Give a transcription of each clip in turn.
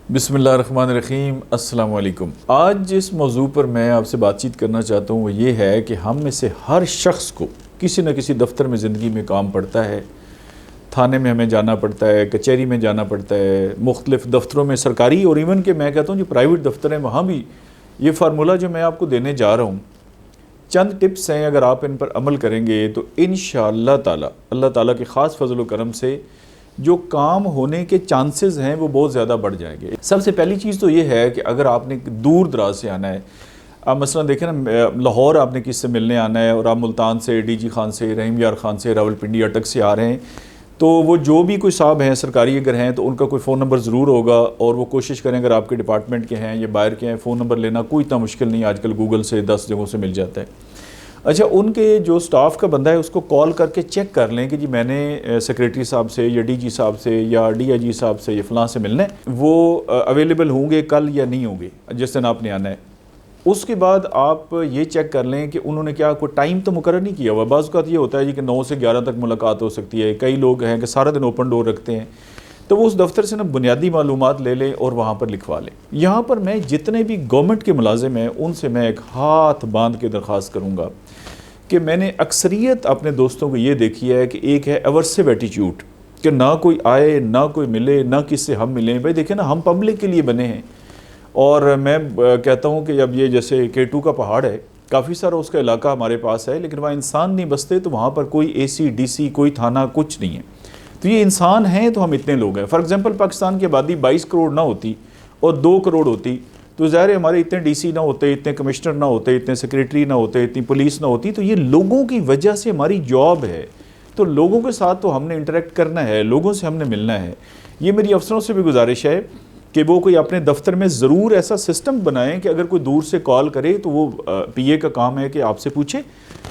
بسم اللہ الرحمن الرحیم۔ السلام علیکم۔ آج جس موضوع پر میں آپ سے بات چیت کرنا چاہتا ہوں وہ یہ ہے کہ ہم میں سے ہر شخص کو کسی نہ کسی دفتر میں زندگی میں کام پڑتا ہے، تھانے میں ہمیں جانا پڑتا ہے، کچہری میں جانا پڑتا ہے، مختلف دفتروں میں سرکاری اور ایون کہ میں کہتا ہوں جو پرائیویٹ دفتر ہیں وہاں بھی یہ فارمولہ جو میں آپ کو دینے جا رہا ہوں، چند ٹپس ہیں، اگر آپ ان پر عمل کریں گے تو انشاءاللہ تعالی اللہ تعالیٰ کے خاص فضل و کرم سے جو کام ہونے کے چانسز ہیں وہ بہت زیادہ بڑھ جائیں گے۔ سب سے پہلی چیز تو یہ ہے کہ اگر آپ نے دور دراز سے آنا ہے، آپ مثلا دیکھیں نا، لاہور آپ نے کس سے ملنے آنا ہے اور آپ ملتان سے، ڈی جی خان سے، رحیم یار خان سے، راولپنڈی اٹک سے آ رہے ہیں، تو وہ جو بھی کوئی صاحب ہیں سرکاری اگر ہیں تو ان کا کوئی فون نمبر ضرور ہوگا، اور وہ کوشش کریں اگر آپ کے ڈپارٹمنٹ کے ہیں یا باہر کے ہیں، فون نمبر لینا کوئی اتنا مشکل نہیں، آج کل گوگل سے 10 جگہوں سے مل جاتا ہے۔ اچھا، ان کے جو سٹاف کا بندہ ہے اس کو کال کر کے چیک کر لیں کہ جی میں نے سیکریٹری صاحب سے یا ڈی جی صاحب سے یا ڈی آئی جی صاحب سے یا فلاں سے ملنا ہے، وہ اویلیبل ہوں گے کل یا نہیں ہوں گے جس دن آپ نے آنا ہے۔ اس کے بعد آپ یہ چیک کر لیں کہ انہوں نے کیا کوئی ٹائم تو مقرر نہیں کیا ہوا۔ بعض اوقات یہ ہوتا ہے جی کہ 9 سے 11 تک ملاقات ہو سکتی ہے، کئی لوگ ہیں کہ سارا دن اوپن ڈور رکھتے ہیں، تو وہ اس دفتر سے نا بنیادی معلومات لے لیں اور وہاں پر لکھوا لیں۔ یہاں پر میں جتنے بھی گورنمنٹ کے ملازم ہیں ان سے میں ایک ہاتھ باندھ کے درخواست کروں گا کہ میں نے اکثریت اپنے دوستوں کو یہ دیکھی ہے کہ ایک ہے ایورسو ایٹیٹیوڈ، کہ نہ کوئی آئے نہ کوئی ملے نہ کس سے ہم ملیں۔ بھائی دیکھیں نا، ہم پبلک کے لیے بنے ہیں، اور میں کہتا ہوں کہ اب یہ جیسے K2 کا پہاڑ ہے، کافی سارا اس کا علاقہ ہمارے پاس ہے، لیکن وہاں انسان نہیں بستے، تو وہاں پر کوئی اے سی ڈی سی کوئی تھانہ کچھ نہیں ہے، تو یہ انسان ہیں تو ہم اتنے لوگ ہیں۔ فار ایگزامپل پاکستان کی آبادی 22 کروڑ نہ ہوتی اور 2 کروڑ ہوتی تو ظاہر ہے ہمارے اتنے ڈی سی نہ ہوتے، اتنے کمشنر نہ ہوتے، اتنے سیکریٹری نہ ہوتے، اتنی پولیس نہ ہوتی، تو یہ لوگوں کی وجہ سے ہماری جاب ہے، تو لوگوں کے ساتھ تو ہم نے انٹریکٹ کرنا ہے، لوگوں سے ہم نے ملنا ہے۔ یہ میری افسروں سے بھی گزارش ہے کہ وہ کوئی اپنے دفتر میں ضرور ایسا سسٹم بنائیں کہ اگر کوئی دور سے کال کرے تو وہ پی اے کا کام ہے کہ آپ سے پوچھے،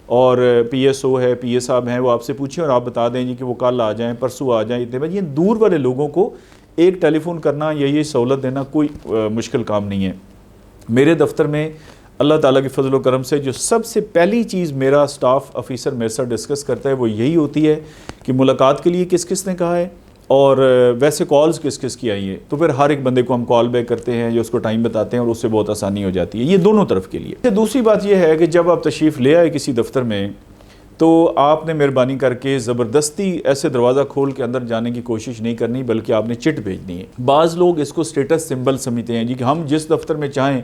اور پی ایس او ہے، پی اے صاحب ہیں، وہ آپ سے پوچھیں اور آپ بتا دیں جی کہ وہ کل آ جائیں، پرسوں آ جائیں، اتنے بجے۔ یہ دور والے لوگوں کو ایک ٹیلی فون کرنا یا یہ سہولت دینا کوئی مشکل کام نہیں ہے۔ میرے دفتر میں اللہ تعالیٰ کے فضل و کرم سے جو سب سے پہلی چیز میرا سٹاف آفیسر میرے ساتھ ڈسکس کرتا ہے وہ یہی ہوتی ہے کہ ملاقات کے لیے کس کس نے کہا ہے اور ویسے کالز کس کس کی آئی ہیں، تو پھر ہر ایک بندے کو ہم کال بیک کرتے ہیں یا اس کو ٹائم بتاتے ہیں، اور اس سے بہت آسانی ہو جاتی ہے، یہ دونوں طرف کے لیے۔ دوسری بات یہ ہے کہ جب آپ تشریف لے آئے کسی دفتر میں تو آپ نے مہربانی کر کے زبردستی ایسے دروازہ کھول کے اندر جانے کی کوشش نہیں کرنی، بلکہ آپ نے چٹ بھیجنی ہے۔ بعض لوگ اس کو سٹیٹس سمبل سمجھتے ہیں جی کہ ہم جس دفتر میں چاہیں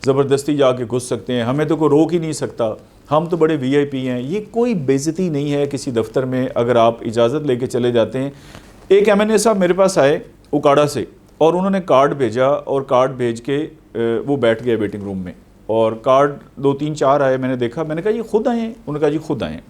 زبردستی جا کے گھس سکتے ہیں، ہمیں تو کوئی روک ہی نہیں سکتا، ہم تو بڑے وی آئی پی ہیں۔ یہ کوئی بے عزتی نہیں ہے کسی دفتر میں اگر آپ اجازت لے کے چلے جاتے ہیں۔ ایک ایم این اے صاحب میرے پاس آئے اکاڑا سے، اور انہوں نے کارڈ بھیجا، اور کارڈ بھیج کے وہ بیٹھ گئے ویٹنگ روم میں، اور کارڈ 2 3 4 آئے، میں نے دیکھا، میں نے کہا یہ خود آئے ہیں؟ انہوں نے کہا جی خود آئے ہیں۔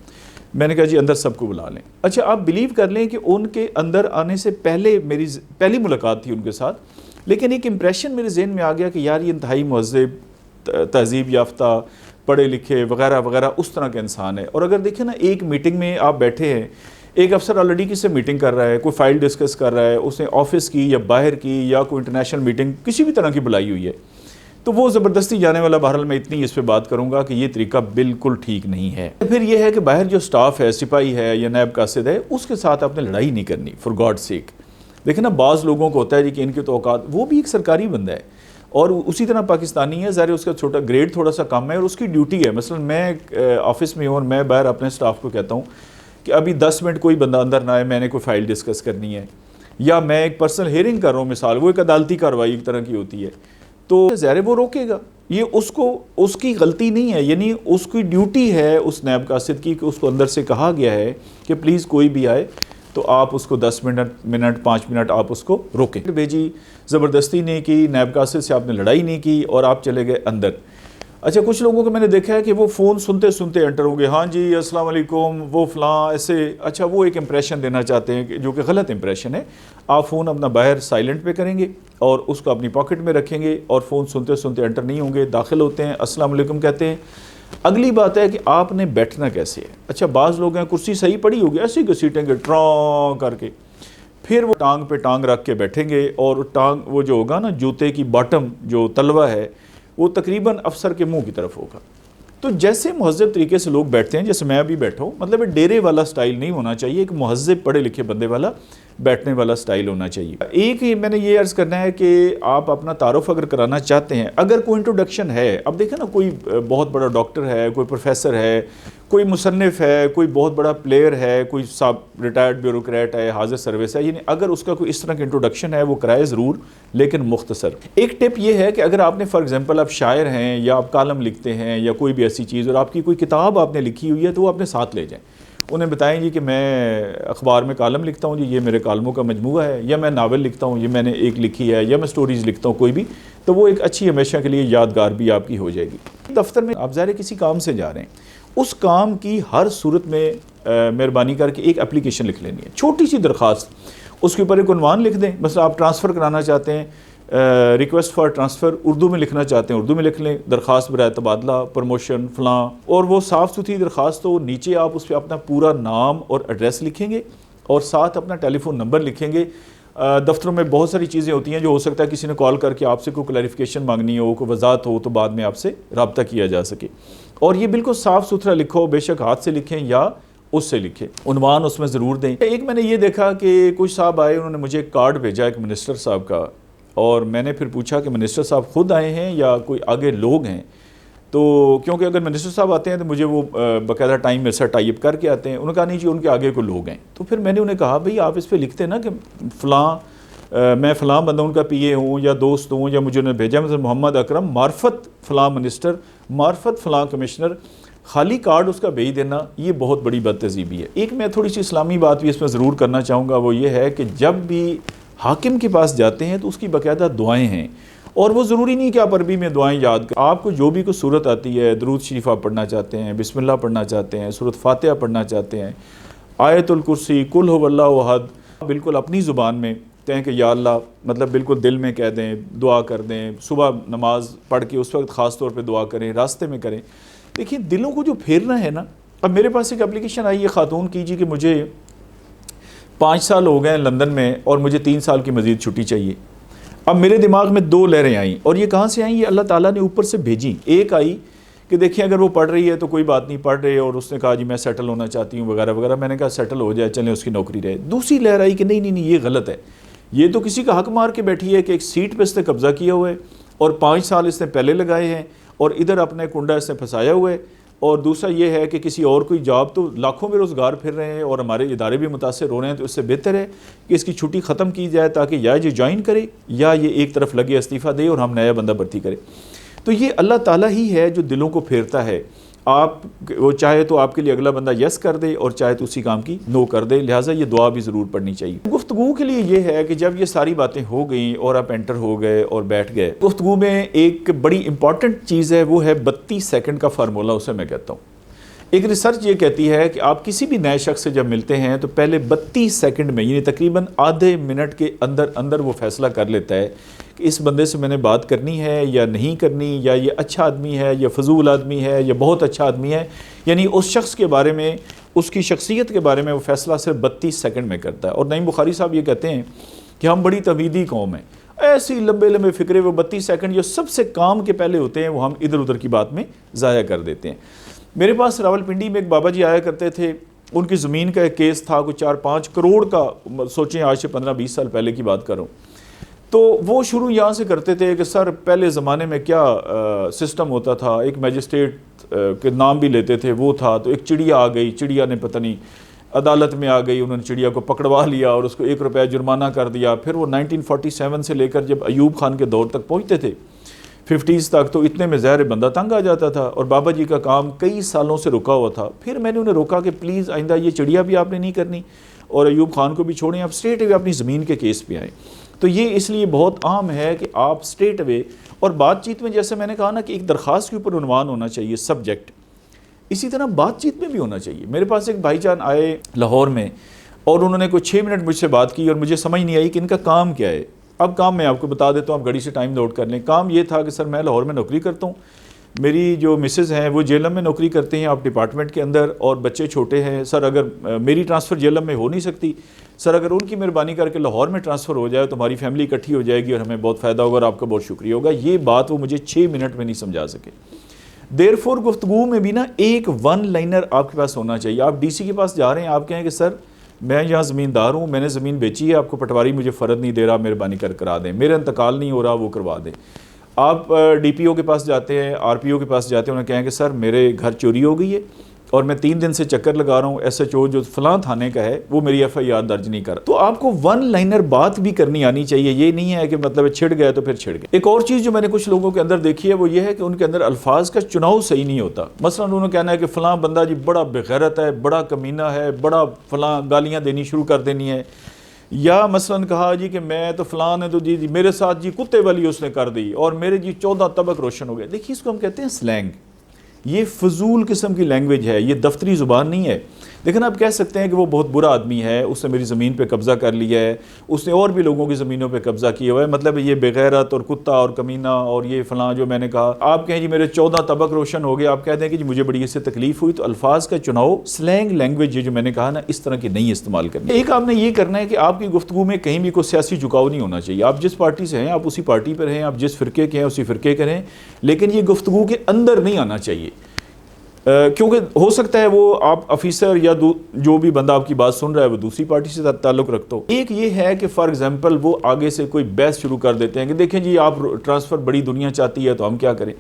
میں نے کہا جی اندر سب کو بلا لیں۔ اچھا، آپ بلیو کر لیں کہ ان کے اندر آنے سے پہلے میری پہلی ملاقات تھی ان کے ساتھ، لیکن ایک امپریشن میرے ذہن میں آ گیا کہ یار یہ انتہائی مہذب، تہذیب یافتہ، پڑھے لکھے وغیرہ وغیرہ اس طرح کے انسان ہے۔ اور اگر دیکھیں نا، ایک میٹنگ میں آپ بیٹھے ہیں، ایک افسر آلریڈی کس سے میٹنگ کر رہا ہے، کوئی فائل ڈسکس کر رہا ہے، اس نے آفس کی یا باہر کی یا کوئی انٹرنیشنل میٹنگ کسی بھی طرح کی بلائی ہوئی ہے، تو وہ زبردستی جانے والا، بہرحال میں اتنی اس پہ بات کروں گا کہ یہ طریقہ بالکل ٹھیک نہیں ہے۔ پھر یہ ہے کہ باہر جو سٹاف ہے، سپاہی ہے یا نائب قاصد ہے، اس کے ساتھ آپ نے لڑائی نہیں کرنی، فار گاڈ سیک۔ دیکھیں نا، بعض لوگوں کو ہوتا ہے جی کہ ان کے تو اوقات، وہ بھی ایک سرکاری بندہ ہے اور اسی طرح پاکستانی ہے، ظاہر اس کا چھوٹا گریڈ تھوڑا سا کم ہے اور اس کی ڈیوٹی ہے۔ مثلا میں آفس میں ہوں اور میں باہر اپنے سٹاف کو کہتا ہوں کہ ابھی 10 منٹ کوئی بندہ اندر نہ آئے، میں نے کوئی فائل ڈسکس کرنی ہے، یا میں ایک پرسنل ہیئرنگ کر رہا ہوں، مثال وہ ایک عدالتی کارروائی ایک طرح کی ہوتی ہے، تو ظاہر وہ روکے گا، یہ اس کی غلطی نہیں ہے، یعنی اس کی ڈیوٹی ہے اس نائب قاصد کی کہ اس کو اندر سے کہا گیا ہے کہ پلیز کوئی بھی آئے تو آپ اس کو 10 منٹ 5 منٹ آپ اس کو روکیں۔ بھیجی، زبردستی نہیں کی، نائب قاصد سے آپ نے لڑائی نہیں کی اور آپ چلے گئے اندر۔ اچھا، کچھ لوگوں کو میں نے دیکھا ہے کہ وہ فون سنتے سنتے انٹر ہوں گے، ہاں جی السلام علیکم، وہ فلاں ایسے۔ اچھا، وہ ایک امپریشن دینا چاہتے ہیں جو کہ غلط امپریشن ہے۔ آپ فون اپنا باہر سائلنٹ پہ کریں گے اور اس کو اپنی پاکٹ میں رکھیں گے، اور فون سنتے سنتے انٹر نہیں ہوں گے، داخل ہوتے ہیں، السلام علیکم کہتے ہیں۔ اگلی بات ہے کہ آپ نے بیٹھنا کیسے ہے۔ اچھا، بعض لوگ ہیں کرسی صحیح پڑی ہوگی، ایسے ہی گھسیٹیں گے ٹران کر کے، پھر وہ ٹانگ پہ ٹانگ رکھ کے بیٹھیں گے، اور ٹانگ وہ جو ہوگا نا، جوتے کی باٹم جو تلوا ہے وہ تقریباً افسر کے منہ کی طرف ہوگا۔ تو جیسے مہذب طریقے سے لوگ بیٹھتے ہیں، جیسے میں ابھی بیٹھا ہوں، مطلب ڈیرے والا سٹائل نہیں ہونا چاہیے، ایک مہذب پڑھے لکھے بندے والا بیٹھنے والا سٹائل ہونا چاہیے۔ ایک میں نے یہ عرض کرنا ہے کہ آپ اپنا تعارف اگر کرانا چاہتے ہیں، اگر کوئی انٹروڈکشن ہے، اب دیکھیں نا کوئی بہت بڑا ڈاکٹر ہے، کوئی پروفیسر ہے، کوئی مصنف ہے، کوئی بہت بڑا پلیئر ہے، کوئی ریٹائرڈ بیوروکریٹ ہے، حاضر سروس ہے، یعنی اگر اس کا کوئی اس طرح کا انٹروڈکشن ہے وہ کرائے ضرور، لیکن مختصر۔ ایک ٹپ یہ ہے کہ اگر آپ نے فار ایگزامپل آپ شاعر ہیں یا آپ کالم لکھتے ہیں یا کوئی بھی ایسی چیز، اور آپ کی کوئی کتاب آپ نے لکھی ہوئی ہے تو وہ اپنے ساتھ لے جائیں، انہیں بتائیں جی کہ میں اخبار میں کالم لکھتا ہوں، جی یہ میرے کالموں کا مجموعہ ہے، یا میں ناول لکھتا ہوں، یہ میں نے ایک لکھی ہے، یا میں سٹوریز لکھتا ہوں کوئی بھی، تو وہ ایک اچھی ہمیشہ کے لیے یادگار بھی آپ کی ہو جائے گی۔ دفتر میں آپ ظاہر کسی کام سے جا رہے ہیں، اس کام کی ہر صورت میں مہربانی کر کے ایک اپلیکیشن لکھ لینی ہے، چھوٹی سی درخواست، اس کے اوپر ایک عنوان لکھ دیں، مثلا آپ ٹرانسفر کرانا چاہتے ہیں، ریکویسٹ فار ٹرانسفر اردو میں لکھنا چاہتے ہیں اردو میں لکھ لیں، درخواست برائے تبادلہ، پروموشن فلاں، اور وہ صاف ستھری درخواست ہو، نیچے آپ اس پہ اپنا پورا نام اور ایڈریس لکھیں گے اور ساتھ اپنا ٹیلی فون نمبر لکھیں گے۔ دفتروں میں بہت ساری چیزیں ہوتی ہیں جو ہو سکتا ہے کسی نے کال کر کے آپ سے کوئی کلیریفیکیشن مانگنی ہو، کوئی وضاحت ہو، تو بعد میں آپ سے رابطہ کیا جا سکے، اور یہ بالکل صاف ستھرا لکھو، بے شک ہاتھ سے لکھیں یا اس سے لکھیں، عنوان اس میں ضرور دیں۔ ایک میں نے یہ دیکھا کہ کچھ صاحب آئے، انہوں نے مجھے ایک کارڈ بھیجا ایک منسٹر صاحب کا، اور میں نے پھر پوچھا کہ منسٹر صاحب خود آئے ہیں یا کوئی آگے لوگ ہیں، تو کیونکہ اگر منسٹر صاحب آتے ہیں تو مجھے وہ باقاعدہ ٹائم میرے ساتھ ٹائی اپ کر کے آتے ہیں، انہوں نے کہا نہیں جی ان کے آگے کوئی لوگ ہیں، تو پھر میں نے انہیں کہا بھئی آپ اس پہ لکھتے نا کہ فلاں میں فلاں بندہ ان کا پی اے ہوں یا دوست ہوں، یا مجھے انہوں نے بھیجا مثلا محمد اکرم معرفت فلاں منسٹر، معرفت فلاں کمشنر، خالی کارڈ اس کا بھیج دینا یہ بہت بڑی بد تہذیبی ہے۔ ایک میں تھوڑی سی اسلامی بات بھی اس میں ضرور کرنا چاہوں گا، وہ یہ ہے کہ جب بھی حاکم کے پاس جاتے ہیں تو اس کی باقاعدہ دعائیں ہیں، اور وہ ضروری نہیں کہ آپ عربی میں دعائیں یاد کریں، آپ کو جو بھی کوئی صورت آتی ہے، درود شریف آپ پڑھنا چاہتے ہیں، بسم اللہ پڑھنا چاہتے ہیں، سورۃ فاتحہ پڑھنا چاہتے ہیں، آیت الکرسی، قل هو اللہ احد، بالکل اپنی زبان میں کہیں کہ یا اللہ، مطلب بالکل دل میں کہہ دیں، دعا کر دیں، صبح نماز پڑھ کے اس وقت خاص طور پہ دعا کریں، راستے میں کریں۔ دیکھیں دلوں کو جو پھیرنا ہے نا، اب میرے پاس ایک اپلیکیشن آئی ہے خاتون کی جی کہ مجھے 5 سال ہو گئے ہیں لندن میں اور مجھے 3 سال کی مزید چھٹی چاہیے۔ اب میرے دماغ میں 2 لہریں آئیں، اور یہ کہاں سے آئیں؟ یہ اللہ تعالیٰ نے اوپر سے بھیجیں۔ ایک آئی کہ دیکھیں اگر وہ پڑھ رہی ہے تو کوئی بات نہیں، پڑھ رہے، اور اس نے کہا جی میں سیٹل ہونا چاہتی ہوں وغیرہ وغیرہ، میں نے کہا سیٹل ہو جائے، چلیں اس کی نوکری رہے۔ دوسری لہر آئی کہ نہیں نہیں نہیں یہ غلط ہے، یہ تو کسی کا حق مار کے بیٹھی ہے کہ ایک سیٹ پہ اس نے قبضہ کیا ہوا ہے اور 5 سال اس نے پہلے لگائے ہیں، اور ادھر اپنے کنڈا اس نے پھنسایا ہوا ہے، اور دوسرا یہ ہے کہ کسی اور کوئی جاب، تو لاکھوں بے روزگار پھر رہے ہیں اور ہمارے ادارے بھی متاثر ہو رہے ہیں، تو اس سے بہتر ہے کہ اس کی چھٹی ختم کی جائے تاکہ یا یہ جوائن کرے یا یہ ایک طرف لگے استعفیٰ دے اور ہم نیا بندہ بھرتی کرے۔ تو یہ اللہ تعالیٰ ہی ہے جو دلوں کو پھیرتا ہے، آپ وہ چاہے تو آپ کے لیے اگلا بندہ یس کر دے اور چاہے تو اسی کام کی نو کر دے، لہٰذا یہ دعا بھی ضرور پڑھنی چاہیے۔ گفتگو کے لیے یہ ہے کہ جب یہ ساری باتیں ہو گئیں اور آپ انٹر ہو گئے اور بیٹھ گئے، گفتگو میں ایک بڑی امپورٹنٹ چیز ہے، وہ ہے 32 سیکنڈ کا فارمولہ، اسے میں کہتا ہوں۔ ایک ریسرچ یہ کہتی ہے کہ آپ کسی بھی نئے شخص سے جب ملتے ہیں تو پہلے 32 سیکنڈ میں، یعنی تقریباً آدھے منٹ کے اندر اندر وہ فیصلہ کر لیتا ہے کہ اس بندے سے میں نے بات کرنی ہے یا نہیں کرنی، یا یہ اچھا آدمی ہے یا فضول آدمی ہے یا بہت اچھا آدمی ہے، یعنی اس شخص کے بارے میں، اس کی شخصیت کے بارے میں وہ فیصلہ صرف 32 سیکنڈ میں کرتا ہے۔ اور نعیم بخاری صاحب یہ کہتے ہیں کہ ہم بڑی توحیدی قوم ہیں، ایسی لمبے لمبے فکرے، وہ 32 سیکنڈ جو سب سے کام کے پہلے ہوتے ہیں وہ ہم ادھر ادھر کی بات میں ضائع کر دیتے ہیں۔ میرے پاس راولپنڈی میں ایک بابا جی آیا کرتے تھے، ان کی زمین کا ایک کیس تھا، کوئی 4-5 کروڑ کا، سوچیں آج سے 15-20 سال پہلے کی بات کروں، تو وہ شروع یہاں سے کرتے تھے کہ سر پہلے زمانے میں کیا سسٹم ہوتا تھا، ایک میجسٹریٹ کے نام بھی لیتے تھے، وہ تھا، تو ایک چڑیا آ گئی، چڑیا نے پتہ نہیں عدالت میں آ گئی، انہوں نے چڑیا کو پکڑوا لیا اور اس کو 1 روپیہ جرمانہ کر دیا۔ پھر وہ 1947 سے لے کر جب ایوب خان کے دور تک پہنچتے تھے 50s تک، تو اتنے میں ظاہر بندہ تنگ آ جاتا تھا اور بابا جی کا کام کئی سالوں سے رکا ہوا تھا۔ پھر میں نے انہیں روکا کہ پلیز آئندہ یہ چڑیا بھی آپ نے نہیں کرنی اور ایوب خان کو بھی چھوڑیں، آپ اسٹریٹ اوے اپنی زمین کے کیس پہ آئیں۔ تو یہ اس لیے بہت عام ہے کہ آپ اسٹریٹ اوے، اور بات چیت میں جیسے میں نے کہا نا کہ ایک درخواست کے اوپر عنوان ہونا چاہیے، سبجیکٹ، اسی طرح بات چیت میں بھی ہونا چاہیے۔ میرے پاس ایک بھائی جان آئے لاہور میں اور انہوں نے کوئی 6 منٹ مجھ سے بات کی اور مجھے سمجھ نہیں آئی کہ ان کا کام کیا ہے۔ اب کام میں آپ کو بتا دیتا ہوں، آپ گھڑی سے ٹائم نوٹ کر لیں۔ کام یہ تھا کہ سر میں لاہور میں نوکری کرتا ہوں، میری جو مسز ہیں وہ جیلم میں نوکری کرتے ہیں آپ ڈپارٹمنٹ کے اندر، اور بچے چھوٹے ہیں، سر اگر میری ٹرانسفر جیلم میں ہو نہیں سکتی، سر اگر ان کی مہربانی کر کے لاہور میں ٹرانسفر ہو جائے تو ہماری فیملی اکٹھی ہو جائے گی اور ہمیں بہت فائدہ ہوگا اور آپ کا بہت شکریہ ہوگا۔ یہ بات وہ مجھے 6 منٹ میں نہیں سمجھا سکے۔ دیر فور گفتگو میں بھی نا ایک 1 لائنر آپ کے پاس ہونا چاہیے۔ آپ ڈی سی کے پاس جا رہے ہیں، آپ کہیں کہ سر میں یہاں زمیندار ہوں، میں نے زمین بیچی ہے، آپ کو پٹواری مجھے فرد نہیں دے رہا، مہربانی کرا دیں، میرا انتقال نہیں ہو رہا، وہ کروا دیں۔ آپ ڈی پی او کے پاس جاتے ہیں، آر پی او کے پاس جاتے ہیں، انہیں کہیں کہ سر میرے گھر چوری ہو گئی ہے اور میں 3 دن سے چکر لگا رہا ہوں، ایس ایچ او جو فلاں تھانے کا ہے وہ میری ایف آئی آر درج نہیں کر رہا۔ تو آپ کو ون لائنر بات بھی کرنی آنی چاہیے، یہ نہیں ہے کہ مطلب چھڑ گئے تو پھر چھڑ گئے۔ ایک اور چیز جو میں نے کچھ لوگوں کے اندر دیکھی ہے وہ یہ ہے کہ ان کے اندر الفاظ کا چناؤ صحیح نہیں ہوتا۔ مثلا انہوں نے کہنا ہے کہ فلاں بندہ جی بڑا بغیرت ہے، بڑا کمینہ ہے، بڑا فلاں، گالیاں دینی شروع کر دینی ہے، یا مثلا کہا جی کہ میں تو فلاں ہے تو جی میرے ساتھ جی کتے والی اس نے کر دی اور میرے جی 14 طبق روشن ہو گئے۔ دیکھیے اس کو ہم کہتے ہیں سلینگ، یہ فضول قسم کی لینگویج ہے، یہ دفتری زبان نہیں ہے۔ لیکن آپ کہہ سکتے ہیں کہ وہ بہت برا آدمی ہے، اس نے میری زمین پہ قبضہ کر لیا ہے، اس نے اور بھی لوگوں کی زمینوں پہ قبضہ کیا ہوا ہے، مطلب یہ بغیرت اور کتا اور کمینہ اور یہ فلاں جو میں نے کہا۔ آپ کہیں جی میرے 14 طبق روشن ہو گئے، آپ کہتے ہیں کہ جی مجھے بڑی اس سے تکلیف ہوئی۔ تو الفاظ کا چناؤ، سلینگ لینگویج، یہ جو میں نے کہا نا، اس طرح کی نہیں استعمال کرنی۔ ایک آپ نے یہ کرنا ہے کہ آپ کی گفتگو میں کہیں بھی کوئی سیاسی جھکاؤ نہیں ہونا چاہیے۔ آپ جس پارٹی سے ہیں آپ اسی پارٹی پر ہیں، آپ جس فرقے کے ہیں اسی فرقے کے رہیں، لیکن یہ گفتگو کے اندر نہیں آنا چاہیے، کیونکہ ہو سکتا ہے وہ آپ افیسر یا جو بھی بندہ آپ کی بات سن رہا ہے وہ دوسری پارٹی سے تعلق رکھتا ہو۔ ایک یہ ہے کہ فار ایگزامپل وہ آگے سے کوئی بحث شروع کر دیتے ہیں کہ دیکھیں جی آپ ٹرانسفر بڑی دنیا چاہتی ہے تو ہم کیا کریں۔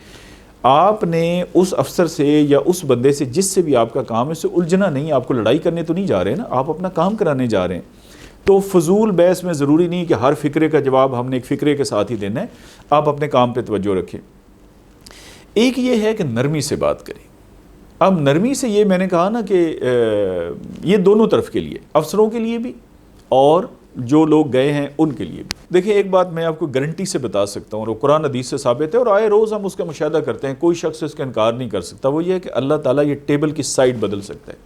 آپ نے اس افسر سے یا اس بندے سے جس سے بھی آپ کا کام ہے اس سے الجھنا نہیں، آپ کو لڑائی کرنے تو نہیں جا رہے نا، آپ اپنا کام کرانے جا رہے ہیں۔ تو فضول بحث میں ضروری نہیں کہ ہر فکرے کا جواب ہم نے ایک فکرے کے ساتھ ہی دینا ہے، آپ اپنے کام پہ توجہ رکھیں۔ ایک یہ ہے کہ نرمی سے بات کریں۔ اب نرمی سے یہ میں نے کہا نا کہ یہ دونوں طرف کے لیے، افسروں کے لیے بھی اور جو لوگ گئے ہیں ان کے لیے بھی۔ دیکھیں ایک بات میں آپ کو گارنٹی سے بتا سکتا ہوں اور قرآن حدیث سے ثابت ہے اور آئے روز ہم اس کا مشاہدہ کرتے ہیں، کوئی شخص اس کا انکار نہیں کر سکتا، وہ یہ ہے کہ اللہ تعالیٰ یہ ٹیبل کی سائڈ بدل سکتا ہے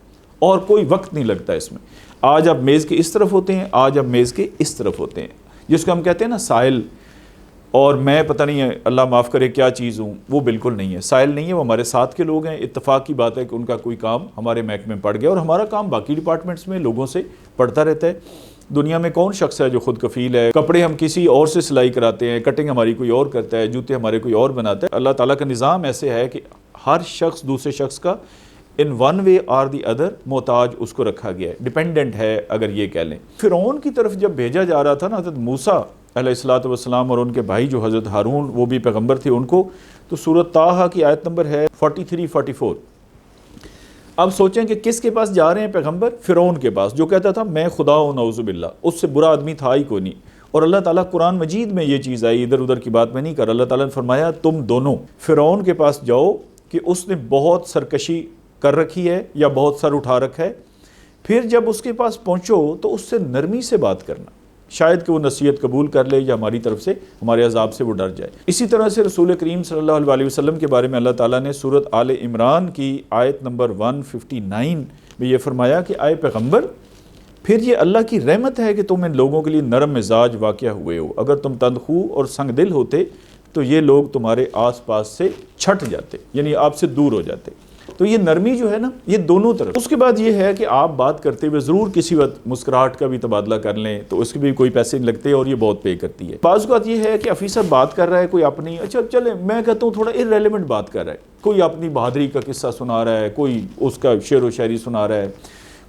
اور کوئی وقت نہیں لگتا اس میں۔ آج آپ میز کے اس طرف ہوتے ہیں، آج آپ میز کے اس طرف ہوتے ہیں، جس کو ہم کہتے ہیں نا سائل، اور میں پتہ نہیں ہے اللہ معاف کرے کیا چیز ہوں، وہ بالکل نہیں ہے، سائل نہیں ہے، وہ ہمارے ساتھ کے لوگ ہیں۔ اتفاق کی بات ہے کہ ان کا کوئی کام ہمارے محکمے میں پڑ گیا اور ہمارا کام باقی ڈپارٹمنٹس میں لوگوں سے پڑتا رہتا ہے۔ دنیا میں کون شخص ہے جو خود کفیل ہے؟ کپڑے ہم کسی اور سے سلائی کراتے ہیں، کٹنگ ہماری کوئی اور کرتا ہے، جوتے ہمارے کوئی اور بناتا ہے۔ اللہ تعالیٰ کا نظام ایسے ہے کہ ہر شخص دوسرے شخص کا in one way or the other محتاج اس کو رکھا گیا ہے، ڈیپینڈنٹ ہے اگر یہ کہہ لیں۔ فرعون کی طرف جب بھیجا جا رہا تھا نا حضرت موسیٰ علیہ الصلوۃ والسلام اور ان کے بھائی جو حضرت ہارون وہ بھی پیغمبر تھے ان کو، تو سورۃ طٰہٰ کی آیت نمبر ہے 43-44۔ اب سوچیں کہ کس کے پاس جا رہے ہیں پیغمبر؟ فرعون کے پاس، جو کہتا تھا میں خدا ہوں نعوذ باللہ، اس سے برا آدمی تھا ہی کوئی نہیں۔ اور اللہ تعالیٰ قرآن مجید میں یہ چیز آئی، ادھر ادھر کی بات میں نہیں کر، اللہ تعالیٰ نے فرمایا تم دونوں فرعون کے پاس جاؤ کہ اس نے بہت سرکشی کر رکھی ہے یا بہت سر اٹھا رکھا ہے، پھر جب اس کے پاس پہنچو تو اس سے نرمی سے بات کرنا، شاید کہ وہ نصیحت قبول کر لے یا ہماری طرف سے ہمارے عذاب سے وہ ڈر جائے۔ اسی طرح سے رسول کریم صلی اللہ علیہ وسلم کے بارے میں اللہ تعالیٰ نے سورۃ آل عمران کی آیت نمبر 159 میں یہ فرمایا کہ آئے پیغمبر پھر یہ اللہ کی رحمت ہے کہ تم ان لوگوں کے لیے نرم مزاج واقع ہوئے ہو، اگر تم تندخو اور سنگ دل ہوتے تو یہ لوگ تمہارے آس پاس سے چھٹ جاتے، یعنی آپ سے دور ہو جاتے۔ تو یہ نرمی جو ہے نا یہ دونوں طرف۔ اس کے بعد یہ ہے کہ آپ بات کرتے ہوئے ضرور کسی وقت مسکراہٹ کا بھی تبادلہ کر لیں، تو اس کے بھی کوئی پیسے نہیں لگتے اور یہ بہت پے کرتی ہے۔ بعض اوقات یہ ہے کہ افیسر بات کر رہا ہے کوئی اپنی، اچھا چلے میں کہتا ہوں تھوڑا ارریلیونٹ بات کر رہا ہے، کوئی اپنی بہادری کا قصہ سنا رہا ہے، کوئی اس کا شعر و شاعری سنا رہا ہے،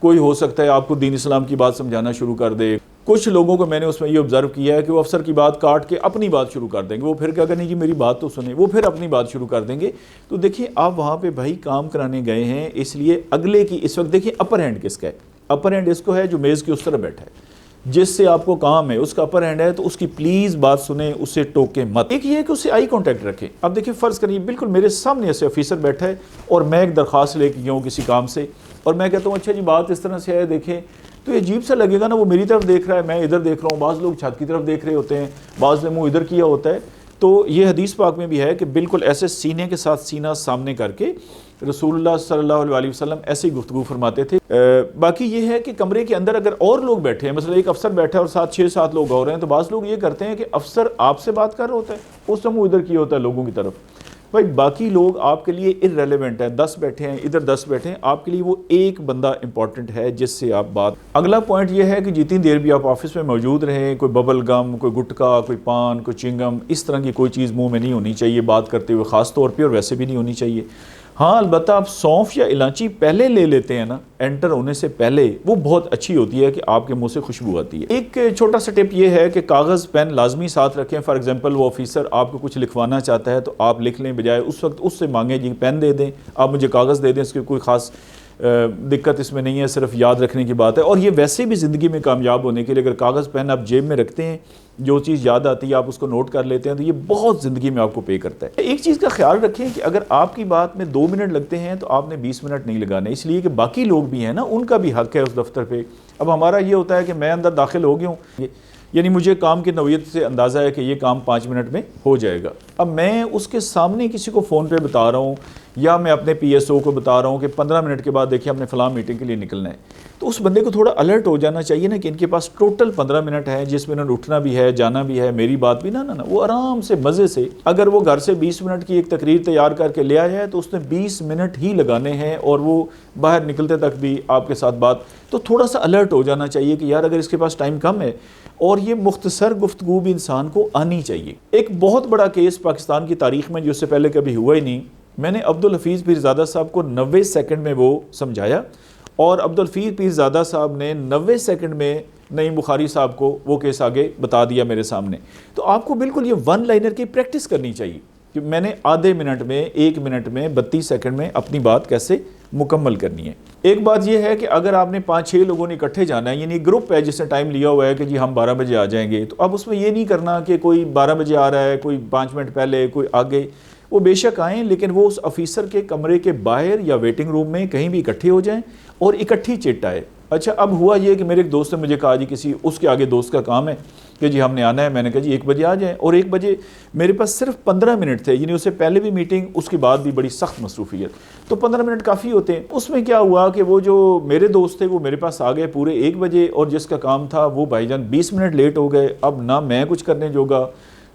کوئی ہو سکتا ہے آپ کو دین اسلام کی بات سمجھانا شروع کر دے۔ کچھ لوگوں کو میں نے اس میں یہ آبزرو کیا ہے کہ وہ افسر کی بات کاٹ کے اپنی بات شروع کر دیں گے، وہ پھر کیا کریں کہ میری بات تو سنیں، وہ پھر اپنی بات شروع کر دیں گے۔ تو دیکھیں آپ وہاں پہ بھائی کام کرانے گئے ہیں، اس لیے اگلے کی اس وقت دیکھیں اپر ہینڈ کس کا ہے؟ اپر ہینڈ اس کو ہے جو میز کے اس طرف بیٹھا ہے، جس سے آپ کو کام ہے اس کا اپر ہینڈ ہے، تو اس کی پلیز بات سنیں، اسے ٹوکیں مت۔ ایک یہ ہے کہ اسے آئی کانٹیکٹ رکھیں۔ اب دیکھیں فرض کریے بالکل میرے سامنے ایسے افیسر بیٹھا ہے اور میں ایک درخواست لے کے گیا ہوں کسی کام سے، اور میں کہتا ہوں اچھا جی بات اس طرح سے ہے، دیکھیں تو یہ عجیب سا لگے گا نا، وہ میری طرف دیکھ رہا ہے، میں ادھر دیکھ رہا ہوں، بعض لوگ چھت کی طرف دیکھ رہے ہوتے ہیں، بعض نے منہ ادھر کیا ہوتا ہے۔ تو یہ حدیث پاک میں بھی ہے کہ بالکل ایسے سینے کے ساتھ سینہ سامنے کر کے رسول اللہ صلی اللہ علیہ وسلم ایسے ہی گفتگو فرماتے تھے۔ باقی یہ ہے کہ کمرے کے اندر اگر اور لوگ بیٹھے ہیں، مثلا ایک افسر بیٹھا ہے اور ساتھ 6-7 لوگ اور ہیں، تو بعض لوگ یہ کرتے ہیں کہ افسر آپ سے بات کر رہا ہوتا ہے، اس نے منہ ادھر کیا ہوتا ہے لوگوں کی طرف، بھائی باقی لوگ آپ کے لیے ارریلیونٹ ہیں، 10 بیٹھے ہیں ادھر 10 بیٹھے ہیں، آپ کے لیے وہ ایک بندہ امپورٹنٹ ہے جس سے آپ بات۔ اگلا پوائنٹ یہ ہے کہ جتنی دیر بھی آپ آفس میں موجود رہیں، کوئی ببل گم، کوئی گٹکا، کوئی پان، کوئی چنگم، اس طرح کی کوئی چیز منہ میں نہیں ہونی چاہیے بات کرتے ہوئے، خاص طور پہ، اور ویسے بھی نہیں ہونی چاہیے۔ ہاں البتہ آپ سونف یا الائچی پہلے لے لیتے ہیں نا انٹر ہونے سے پہلے، وہ بہت اچھی ہوتی ہے کہ آپ کے منہ سے خوشبو آتی ہے۔ ایک چھوٹا سا ٹپ یہ ہے کہ کاغذ پین لازمی ساتھ رکھیں۔ فار ایگزامپل وہ آفیسر آپ کو کچھ لکھوانا چاہتا ہے تو آپ لکھ لیں، بجائے اس وقت اس سے مانگیں جی پین دے دیں، آپ مجھے کاغذ دے دیں، اس کی کوئی خاص دقت اس میں نہیں ہے، صرف یاد رکھنے کی بات ہے۔ اور یہ ویسے بھی زندگی میں کامیاب ہونے کے لیے اگر کاغذ پین آپ جیب میں رکھتے ہیں، جو چیز یاد آتی ہے آپ اس کو نوٹ کر لیتے ہیں، تو یہ بہت زندگی میں آپ کو پے کرتا ہے۔ ایک چیز کا خیال رکھیں کہ اگر آپ کی بات میں 2 منٹ لگتے ہیں تو آپ نے 20 منٹ نہیں لگانے، اس لیے کہ باقی لوگ بھی ہیں نا، ان کا بھی حق ہے اس دفتر پہ۔ اب ہمارا یہ ہوتا ہے کہ میں اندر داخل ہو گیا ہوں، یعنی مجھے کام کی نوعیت سے اندازہ ہے کہ یہ کام 5 منٹ میں ہو جائے گا۔ اب میں اس کے سامنے کسی کو فون پہ بتا رہا ہوں یا میں اپنے پی ایس او کو بتا رہا ہوں کہ 15 منٹ کے بعد دیکھیں ہم نے فلاں میٹنگ کے لیے نکلنا ہے، تو اس بندے کو تھوڑا الرٹ ہو جانا چاہیے نا کہ ان کے پاس ٹوٹل 15 منٹ ہے جس میں انہوں نے اٹھنا بھی ہے، جانا بھی ہے، میری بات بھی نہ وہ آرام سے مزے سے، اگر وہ گھر سے 20 منٹ کی ایک تقریر تیار کر کے لے آیا ہے تو اس نے 20 منٹ ہی لگانے ہیں، اور وہ باہر نکلتے تک بھی آپ کے ساتھ بات، تو تھوڑا سا الرٹ ہو جانا چاہیے کہ یار اگر اس کے پاس ٹائم کم ہے، اور یہ مختصر گفتگو بھی انسان کو آنی چاہیے۔ ایک بہت بڑا کیس پاکستان کی تاریخ میں جو اس سے پہلے کبھی ہوا ہی نہیں، میں نے عبدالحفیظ پیرزادہ صاحب کو 90 سیکنڈ میں وہ سمجھایا، اور عبدالحفیظ پیرزادہ صاحب نے 90 سیکنڈ میں نعیم بخاری صاحب کو وہ کیس آگے بتا دیا میرے سامنے۔ تو آپ کو بالکل یہ ون لائنر کی پریکٹس کرنی چاہیے کہ میں نے آدھے منٹ میں، 1 منٹ میں، 32 سیکنڈ میں اپنی بات کیسے مکمل کرنی ہے۔ ایک بات یہ ہے کہ اگر آپ نے 5-6 لوگوں نے اکٹھے جانا ہے، یعنی گروپ ہے جس نے ٹائم لیا ہوا ہے کہ جی ہم 12 بجے آ جائیں گے، تو اب اس میں یہ نہیں کرنا کہ کوئی 12 بجے آ رہا ہے، کوئی 5 منٹ پہلے، کوئی آگے، وہ بے شک آئیں لیکن وہ اس آفیسر کے کمرے کے باہر یا ویٹنگ روم میں کہیں بھی اکٹھے ہو جائیں اور اکٹھی چٹ آئے۔ اچھا اب ہوا یہ کہ میرے ایک دوست نے مجھے کہا جی کسی اس کے آگے دوست کا کام ہے کہ جی ہم نے آنا ہے، میں نے کہا جی 1 بجے آ جائیں، اور 1 بجے میرے پاس صرف 15 منٹ تھے، یعنی اس سے پہلے بھی میٹنگ، اس کے بعد بھی بڑی سخت مصروفیت، تو 15 منٹ کافی ہوتے ہیں۔ اس میں کیا ہوا کہ وہ جو میرے دوست تھے وہ میرے پاس آ گئے پورے 1 بجے، اور جس کا کام تھا وہ بھائی جان 20 منٹ لیٹ ہو گئے۔ اب نہ میں کچھ کرنے جوگا،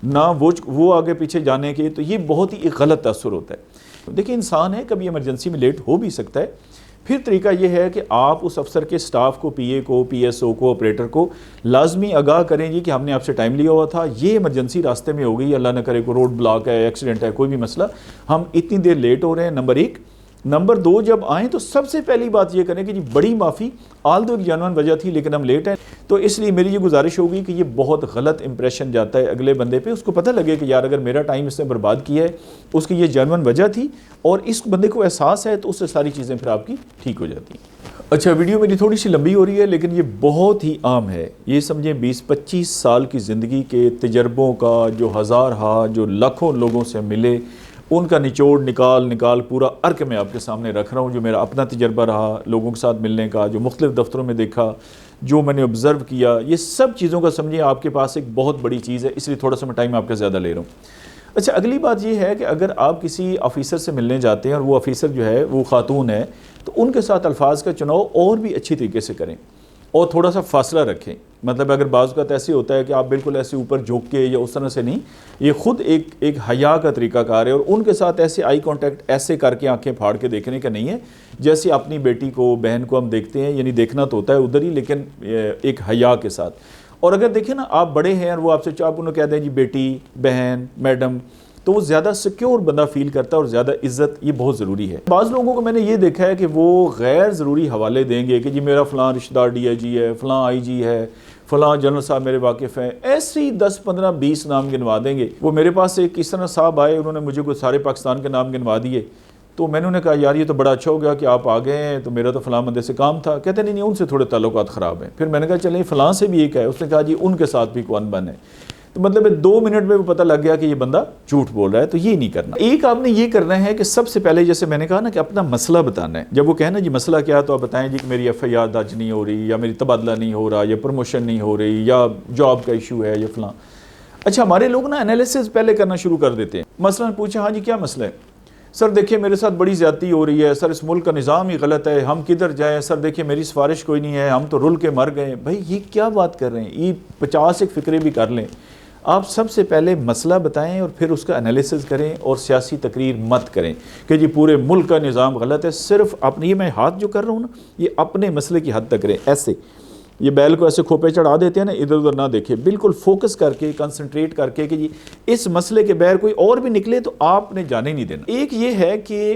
نہ وہ آگے پیچھے جانے کے، تو یہ بہت ہی ایک غلط تاثر ہوتا ہے۔ دیکھیں انسان ہے، کبھی ایمرجنسی میں لیٹ ہو بھی سکتا ہے۔ پھر طریقہ یہ ہے کہ آپ اس افسر کے سٹاف کو، پی اے کو، پی ایس او کو، آپریٹر کو لازمی آگاہ کریں جی کہ ہم نے آپ سے ٹائم لیا ہوا تھا، یہ ایمرجنسی راستے میں ہو گئی، اللہ نہ کرے کوئی روڈ بلاک ہے، ایکسیڈنٹ ہے، کوئی بھی مسئلہ، ہم اتنی دیر لیٹ ہو رہے ہیں، نمبر 1۔ نمبر 2، جب آئیں تو سب سے پہلی بات یہ کریں کہ جی بڑی معافی، آل دو ایک جینوئن وجہ تھی لیکن ہم لیٹ ہیں، تو اس لیے میری یہ گزارش ہوگی کہ یہ بہت غلط امپریشن جاتا ہے اگلے بندے پہ، اس کو پتہ لگے کہ یار اگر میرا ٹائم اس نے برباد کیا ہے، اس کی یہ جینوئن وجہ تھی اور اس بندے کو احساس ہے، تو اس سے ساری چیزیں پھر آپ کی ٹھیک ہو جاتی ہیں۔ اچھا ویڈیو میری تھوڑی سی لمبی ہو رہی ہے لیکن یہ بہت ہی عام ہے، یہ سمجھیں 20-25 سال کی زندگی کے تجربوں کا، جو ہزارہا، جو لاکھوں لوگوں سے ملے، ان کا نچوڑ نکال پورا عرق میں آپ کے سامنے رکھ رہا ہوں، جو میرا اپنا تجربہ رہا لوگوں کے ساتھ ملنے کا، جو مختلف دفتروں میں دیکھا، جو میں نے آبزرو کیا، یہ سب چیزوں کا سمجھیں آپ کے پاس ایک بہت بڑی چیز ہے، اس لیے تھوڑا سا میں ٹائم آپ کا زیادہ لے رہا ہوں۔ اچھا اگلی بات یہ ہے کہ اگر آپ کسی آفیسر سے ملنے جاتے ہیں اور وہ آفیسر جو ہے وہ خاتون ہے، تو ان کے ساتھ الفاظ کا چناؤ اور بھی اچھی طریقے سے کریں اور تھوڑا سا فاصلہ رکھیں۔ مطلب اگر بعض اوقات ایسے ہوتا ہے کہ آپ بالکل ایسے اوپر جھک کے یا اس طرح سے نہیں، یہ خود ایک حیا کا طریقہ کار ہے، اور ان کے ساتھ ایسے آئی کانٹیکٹ ایسے کر کے آنکھیں پھاڑ کے دیکھنے کا نہیں ہے جیسے اپنی بیٹی کو، بہن کو ہم دیکھتے ہیں، یعنی دیکھنا تو ہوتا ہے ادھر ہی لیکن ایک حیا کے ساتھ۔ اور اگر دیکھیں نا آپ بڑے ہیں اور وہ آپ سے آپ انہوں کہہ دیں جی بیٹی، بہن، میڈم، تو وہ زیادہ سیکیور بندہ فیل کرتا ہے اور زیادہ عزت، یہ بہت ضروری ہے۔ بعض لوگوں کو میں نے یہ دیکھا ہے کہ وہ غیر ضروری حوالے دیں گے کہ جی میرا فلاں رشتہ دار ڈی آئی جی ہے، فلاں آئی جی ہے، فلاں جنرل صاحب میرے واقف ہیں، ایسے ہی 10 15 20 نام گنوا دیں گے۔ وہ میرے پاس ایک اس طرح صاحب آئے، انہوں نے مجھے کوئی سارے پاکستان کے نام گنوا دیے، تو میں نے کہا یار یہ تو بڑا اچھا ہو گیا کہ آپ آ گئے ہیں، تو میرا تو فلاں بندے سے کام تھا۔ کہتے نہیں ان سے تھوڑے تعلقات خراب ہیں۔ پھر میں نے کہا چلیں فلاں سے بھی ایک ہے، اس نے کہا جی ان کے ساتھ بھی کوئی انبن ہے۔ تو مطلب 2 منٹ میں وہ پتہ لگ گیا کہ یہ بندہ جھوٹ بول رہا ہے، تو یہ نہیں کرنا۔ ایک آپ نے یہ کرنا ہے کہ سب سے پہلے جیسے میں نے کہا نا کہ اپنا مسئلہ بتانا ہے۔ جب وہ کہنا جی مسئلہ کیا، تو آپ بتائیں جی کہ میری ایف آئی آر درج نہیں ہو رہی، یا میری تبادلہ نہیں ہو رہا، یا پروموشن نہیں ہو رہی، یا جاب کا ایشو ہے، یا فلاں۔ اچھا ہمارے لوگ نا انالیسس پہلے کرنا شروع کر دیتے ہیں۔ مثلا پوچھا ہاں جی کیا مسئلہ ہے؟ سر دیکھیں میرے ساتھ بڑی زیادتی ہو رہی ہے، سر اس ملک کا نظام ہی غلط ہے، ہم کدھر جائیں، سر دیکھیں میری سفارش کوئی نہیں ہے، ہم تو رل کے مر گئے۔ بھائی یہ کیا بات کر رہے ہیں؟ یہ 50 ایک فکرے بھی کر لیں۔ آپ سب سے پہلے مسئلہ بتائیں اور پھر اس کا انالیسس کریں، اور سیاسی تقریر مت کریں کہ جی پورے ملک کا نظام غلط ہے۔ صرف اپنی، یہ میں ہاتھ جو کر رہا ہوں نا، یہ اپنے مسئلے کی حد تک کریں۔ ایسے یہ بیل کو ایسے کھوپے چڑھا دیتے ہیں نا، ادھر ادھر نہ دیکھیں، بالکل فوکس کر کے، کنسنٹریٹ کر کے کہ جی اس مسئلے کے بغیر کوئی اور بھی نکلے تو آپ نے جانے نہیں دینا۔ ایک یہ ہے کہ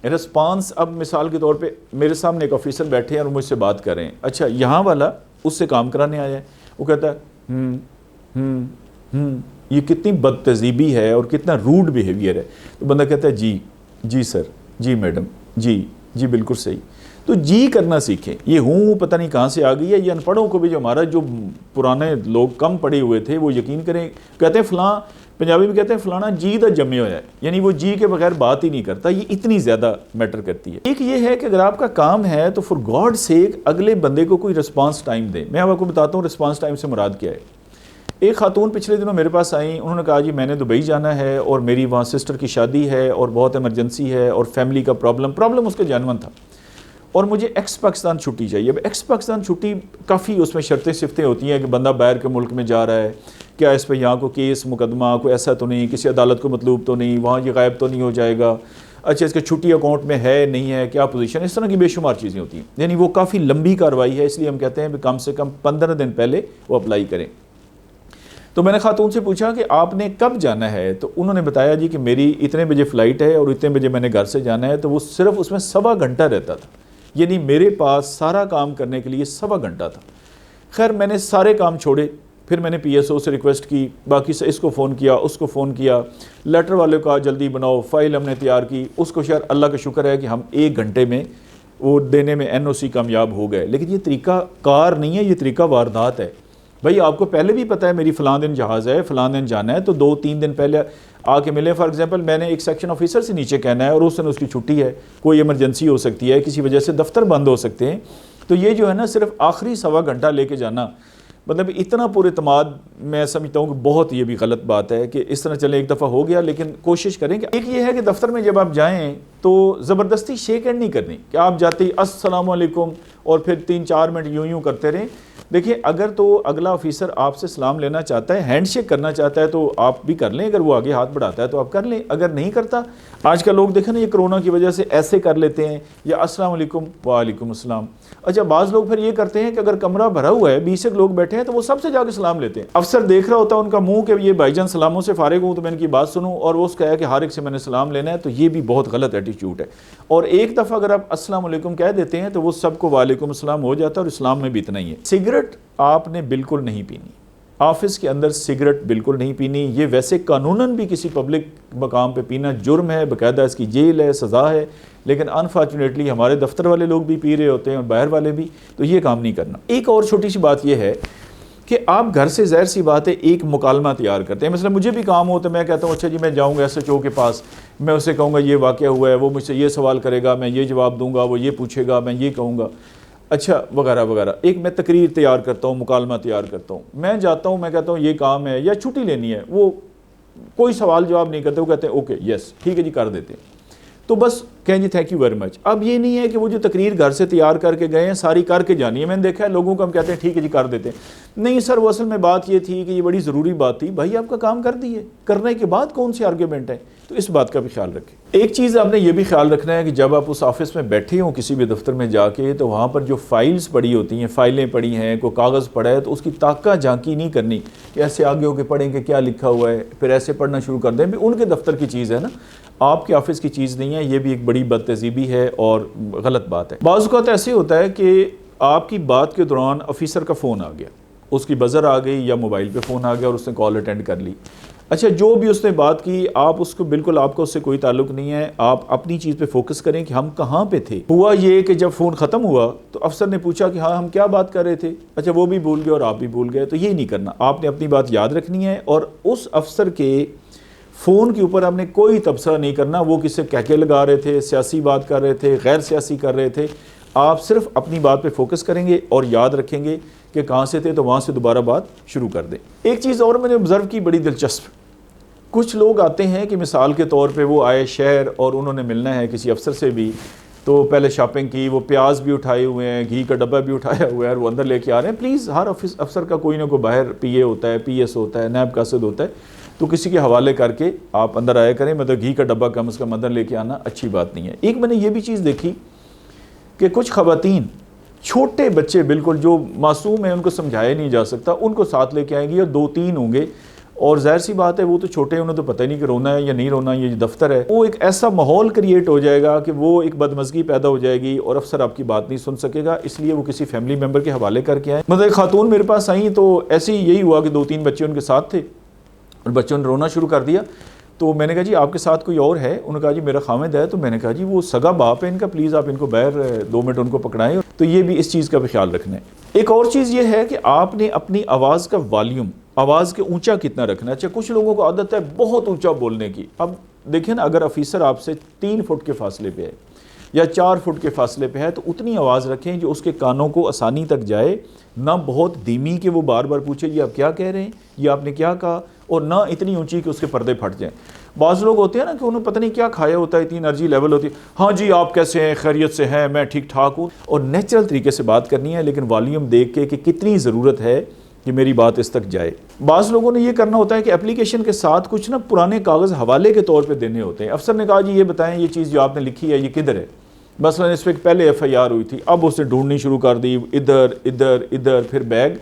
رسپانس اب مثال کے طور پہ میرے سامنے ایک آفیسر بیٹھے ہیں اور مجھ سے بات کر رہے ہیں, اچھا یہاں والا اس سے کام کرانے آیا ہے, وہ کہتا ہے یہ کتنی بد تہذیبی ہے اور کتنا روڈ بیہیویئر ہے. تو بندہ کہتا ہے جی سر, جی میڈم, جی بالکل صحیح. تو جی کرنا سیکھیں. یہ ہوں پتہ نہیں کہاں سے آ گئی ہے. یہ ان پڑھوں کو بھی, جو ہمارا جو پرانے لوگ کم پڑھے ہوئے تھے وہ یقین کریں, کہتے ہیں فلاں, پنجابی میں کہتے ہیں فلانا جی دا جمے ہوا ہے, یعنی وہ جی کے بغیر بات ہی نہیں کرتا. یہ اتنی زیادہ میٹر کرتی ہے. ایک یہ ہے کہ اگر آپ کا کام ہے تو فار گاڈ سیک اگلے بندے کو کوئی رسپانس ٹائم دیں. میں آپ کو بتاتا ہوں رسپانس ٹائم سے مراد کیا ہے. ایک خاتون پچھلے دنوں میرے پاس آئیں, انہوں نے کہا جی میں نے دبئی جانا ہے اور میری وہاں سسٹر کی شادی ہے اور بہت ایمرجنسی ہے اور فیملی کا پرابلم اس کا جینون تھا, اور مجھے ایکس پاکستان چھٹی چاہیے. اب ایکس پاکستان چھٹی کافی اس میں شرطیں صفتیں ہوتی ہیں کہ بندہ باہر کے ملک میں جا رہا ہے, کیا اس پہ یہاں کو کیس مقدمہ کوئی ایسا تو نہیں, کسی عدالت کو مطلوب تو نہیں, وہاں یہ غائب تو نہیں ہو جائے گا, اچھا اس کے چھٹی اکاؤنٹ میں ہے نہیں ہے, کیا پوزیشن, اس طرح کی بے شمار چیزیں ہوتی ہیں. یعنی وہ کافی لمبی کارروائی ہے, اس لیے ہم کہتے ہیں کہ کم سے کم 15 دن پہلے وہ اپلائی کریں. تو میں نے خاتون سے پوچھا کہ آپ نے کب جانا ہے, تو انہوں نے بتایا جی کہ میری اتنے بجے فلائٹ ہے اور اتنے بجے میں نے گھر سے جانا ہے. تو وہ صرف اس میں 1.25 گھنٹہ رہتا تھا, یعنی میرے پاس سارا کام کرنے کے لیے 1.25 گھنٹہ تھا. خیر میں نے سارے کام چھوڑے, پھر میں نے پی ایس او سے ریکویسٹ کی, باقی سے اس کو فون کیا, اس کو فون کیا, لیٹر والے کو جلدی بناؤ, فائل ہم نے تیار کی, اس کو شاید اللہ کا شکر ہے کہ ہم 1 گھنٹے میں وہ دینے میں این او سی کامیاب ہو گئے. لیکن یہ طریقہ کار نہیں ہے, یہ طریقہ واردات ہے. بھائی آپ کو پہلے بھی پتہ ہے میری فلاں دن جہاز ہے, فلاں دن جانا ہے, تو 2-3 دن پہلے آ کے ملے. فار ایگزامپل میں نے ایک سیکشن آفیسر سے نیچے کہنا ہے اور اس دن اس کی چھٹی ہے, کوئی ایمرجنسی ہو سکتی ہے, کسی وجہ سے دفتر بند ہو سکتے ہیں. تو یہ جو ہے نا صرف آخری 1.25 گھنٹہ لے کے جانا, مطلب اتنا پر اعتماد میں سمجھتا ہوں کہ بہت یہ بھی غلط بات ہے کہ اس طرح چلے ایک دفعہ ہو گیا. لیکن کوشش کریں کہ ایک یہ ہے کہ دفتر میں جب آپ جائیں تو زبردستی شیک ہینڈ نہیں کرنی کہ آپ جاتے ہی السلام علیکم اور پھر 3-4 منٹ یوں کرتے رہیں. دیکھیں اگر تو اگلا آفیسر آپ سے سلام لینا چاہتا ہے, ہینڈ شیک کرنا چاہتا ہے, تو آپ بھی کر لیں. اگر وہ آگے ہاتھ بڑھاتا ہے تو آپ کر لیں, اگر نہیں کرتا, آج کل لوگ دیکھیں نا یہ کرونا کی وجہ سے ایسے کر لیتے ہیں, یا السلام علیکم وعلیکم السلام. اچھا بعض لوگ پھر یہ کرتے ہیں کہ اگر کمرہ بھرا ہوا ہے 20 لوگ بیٹھے ہیں تو وہ سب سے جا کے سلام لیتے ہیں. افسر دیکھ رہا ہوتا ہے ان کا منہ کہ یہ بھائی جان سلاموں سے فارغ ہوں تو میں ان کی بات سنوں, اور وہ اس کا ہے کہ ہر ایک سے میں نے سلام لینا ہے. تو یہ بھی بہت غلط ایٹیچیوڈ ہے. اور ایک دفعہ اگر آپ السلام علیکم کہہ دیتے ہیں تو وہ سب کو وعلیکم السلام ہو جاتا ہے, اور اسلام میں بھی اتنا ہی ہے. سگریٹ آپ نے بالکل نہیں پینی, آفس کے اندر سگریٹ بالکل نہیں پینی. یہ ویسے قانوناً بھی کسی پبلک مقام پہ پینا جرم ہے, باقاعدہ اس کی جیل ہے, سزا ہے. لیکن انفارچونیٹلی ہمارے دفتر والے لوگ بھی پی رہے ہوتے ہیں اور باہر والے بھی, تو یہ کام نہیں کرنا. ایک اور چھوٹی سی بات یہ ہے کہ آپ گھر سے ظاہر سی بات ہے ایک مکالمہ تیار کرتے ہیں. مثلا مجھے بھی کام ہو تو میں کہتا ہوں اچھا جی میں جاؤں گا ایس ایچ او کے پاس, میں اسے کہوں گا یہ واقعہ ہوا ہے, وہ مجھ سے یہ سوال کرے گا, میں یہ جواب دوں گا, وہ یہ پوچھے گا, میں یہ کہوں گا, اچھا وغیرہ وغیرہ. ایک میں تقریر تیار کرتا ہوں, مکالمہ تیار کرتا ہوں, میں جاتا ہوں, میں کہتا ہوں یہ کام ہے یا چھٹی لینی ہے, وہ کوئی سوال جواب نہیں کرتے, وہ کہتے ہیں اوکے یس ٹھیک ہے جی کر دیتے ہیں. تو بس کہیں جی تھینک یو ویری مچ. اب یہ نہیں ہے کہ وہ جو تقریر گھر سے تیار کر کے گئے ہیں ساری کر کے جانی ہے. میں نے دیکھا ہے لوگوں کو ہم کہتے ہیں ٹھیک ہے جی کر دیتے ہیں, نہیں سر وہ اصل میں بات یہ تھی کہ یہ بڑی ضروری بات تھی. بھائی آپ کا کام کر دیے, کرنے کے بعد کون سی آرگیومنٹ ہے. تو اس بات کا بھی خیال رکھیں. ایک چیز آپ نے یہ بھی خیال رکھنا ہے کہ جب آپ اس آفس میں بیٹھے ہوں کسی بھی دفتر میں جا کے, تو وہاں پر جو فائلز پڑی ہوتی ہیں, فائلیں پڑی ہیں, کوئی کاغذ پڑا ہے, تو اس کی تاکہ جھانکی نہیں کرنی کہ ایسے آگے ہو کے پڑھیں کہ کیا لکھا ہوا ہے, پھر ایسے پڑھنا شروع کر دیں. بھی ان کے دفتر کی چیز ہے نا, آپ کے آفس کی چیز نہیں ہے. یہ بھی ایک بڑی بد تہذیبی ہے اور غلط بات ہے. بعض اوقات ایسے ہوتا ہے کہ آپ کی بات کے دوران آفیسر کا فون آ گیا, اس کی بزر آ گئی یا موبائل پہ فون آ گیا اور اس نے کال اٹینڈ کر لی. اچھا جو بھی اس نے بات کی آپ اس کو بالکل, آپ کو اس سے کوئی تعلق نہیں ہے, آپ اپنی چیز پہ فوکس کریں کہ ہم کہاں پہ تھے. ہوا یہ کہ جب فون ختم ہوا تو افسر نے پوچھا کہ ہاں ہم کیا بات کر رہے تھے, اچھا وہ بھی بھول گئے اور آپ بھی بھول گئے. تو یہ نہیں کرنا, آپ نے اپنی بات یاد رکھنی ہے, اور اس افسر کے فون کے اوپر آپ نے کوئی تبصرہ نہیں کرنا. وہ کس سے کہکے لگا رہے تھے, سیاسی بات کر رہے تھے, غیر سیاسی کر رہے تھے, آپ صرف اپنی بات پہ فوکس کریں گے اور یاد رکھیں گے کہ کہاں سے تھے, تو وہاں سے دوبارہ بات شروع کر دیں. ایک چیز اور میں نے آبزرو کی بڑی دلچسپ, کچھ لوگ آتے ہیں کہ مثال کے طور پہ وہ آئے شہر اور انہوں نے ملنا ہے کسی افسر سے بھی, تو پہلے شاپنگ کی, وہ پیاز بھی اٹھائے ہوئے ہیں, گھی کا ڈبہ بھی اٹھایا ہوا ہے, اور وہ اندر لے کے آ رہے ہیں. پلیز ہر افسر کا کوئی نہ کوئی باہر پی اے ہوتا ہے, پی ایس ہوتا ہے, نیب قاصد ہوتا ہے, تو کسی کے حوالے کر کے آپ اندر آیا کریں. مطلب گھی کا ڈبہ کم از کم اندر لے کے آنا اچھی بات نہیں ہے. ایک میں نے یہ بھی چیز دیکھی کہ کچھ خواتین چھوٹے بچے بالکل جو معصوم ہیں, ان کو سمجھایا نہیں جا سکتا, ان کو ساتھ لے کے آئیں گی, اور 2-3 ہوں گے اور ظاہر سی بات ہے وہ تو چھوٹے ہیں، انہیں تو پتہ ہی نہیں کہ رونا ہے یا نہیں رونا، یہ دفتر ہے، وہ ایک ایسا ماحول کریٹ ہو جائے گا کہ وہ ایک بدمزگی پیدا ہو جائے گی اور افسر آپ کی بات نہیں سن سکے گا، اس لیے وہ کسی فیملی ممبر کے حوالے کر کے آئے۔ مطلب ایک خاتون میرے پاس آئیں تو ایسے ہی یہی ہوا کہ 2-3 بچے ان کے ساتھ تھے اور بچوں نے رونا شروع کر دیا، تو میں نے کہا جی آپ کے ساتھ کوئی اور ہے؟ انہوں نے کہا جی میرا خامد ہے۔ تو میں نے کہا جی وہ سگا باپ ہے ان کا، پلیز آپ ان کو باہر 2 منٹ ان کو پکڑائیں۔ تو یہ بھی اس چیز کا بھی خیال رکھنا ہے۔ ایک اور چیز یہ ہے کہ آپ نے اپنی آواز کا والیوم، آواز کے اونچا کتنا رکھنا ہے۔ اچھا کچھ لوگوں کو عادت ہے بہت اونچا بولنے کی۔ اب دیکھیں نا، اگر آفیسر آپ سے 3 فٹ کے فاصلے پہ ہے یا 4 فٹ کے فاصلے پہ ہے تو اتنی آواز رکھیں جو اس کے کانوں کو آسانی تک جائے، نہ بہت دھیمی کہ وہ بار بار پوچھے یہ آپ کیا کہہ رہے ہیں، یہ آپ نے کیا کہا، اور نہ اتنی اونچی کہ اس کے پردے پھٹ جائیں۔ بعض لوگ ہوتے ہیں نا کہ انہوں پتہ نہیں کیا کھایا ہوتا ہے، اتنی انرجی لیول ہوتی ہے، ہاں جی آپ کیسے ہیں، خیریت سے ہیں، میں ٹھیک ٹھاک ہوں، اور نیچرل طریقے سے بات کرنی ہے، لیکن والیوم دیکھ کے کہ کتنی ضرورت ہے کہ میری بات اس تک جائے۔ بعض لوگوں نے یہ کرنا ہوتا ہے کہ اپلیکیشن کے ساتھ کچھ نا پرانے کاغذ حوالے کے طور پہ دینے ہوتے ہیں۔ افسر نے کہا جی یہ بتائیں یہ چیز جو آپ نے لکھی ہے یہ کدھر ہے، مثلا اس پہ پہلے FIR ہوئی تھی، اب اس نے ڈھونڈنی شروع کر دی، ادھر ادھر ادھر، پھر بیگ۔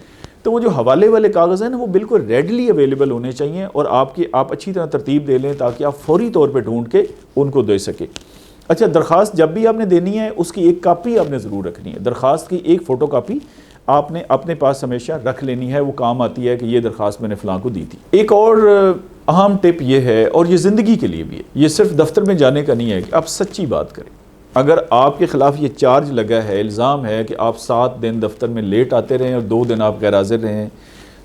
تو وہ جو حوالے والے کاغذ ہیں نا وہ بالکل ریڈلی اویلیبل ہونے چاہیے، اور آپ اچھی طرح ترتیب دے لیں تاکہ آپ فوری طور پہ ڈھونڈ کے ان کو دے سکیں۔ اچھا درخواست جب بھی آپ نے دینی ہے اس کی ایک کاپی آپ نے ضرور رکھنی ہے، درخواست کی ایک فوٹو کاپی آپ نے اپنے پاس ہمیشہ رکھ لینی ہے، وہ کام آتی ہے کہ یہ درخواست میں نے فلاں کو دی تھی۔ ایک اور اہم ٹپ یہ ہے، اور یہ زندگی کے لیے بھی ہے، یہ صرف دفتر میں جانے کا نہیں ہے، کہ آپ سچی بات کریں۔ اگر آپ کے خلاف یہ چارج لگا ہے، الزام ہے کہ آپ 7 دن دفتر میں لیٹ آتے رہے اور 2 دن آپ غیر حاضر رہے ہیں،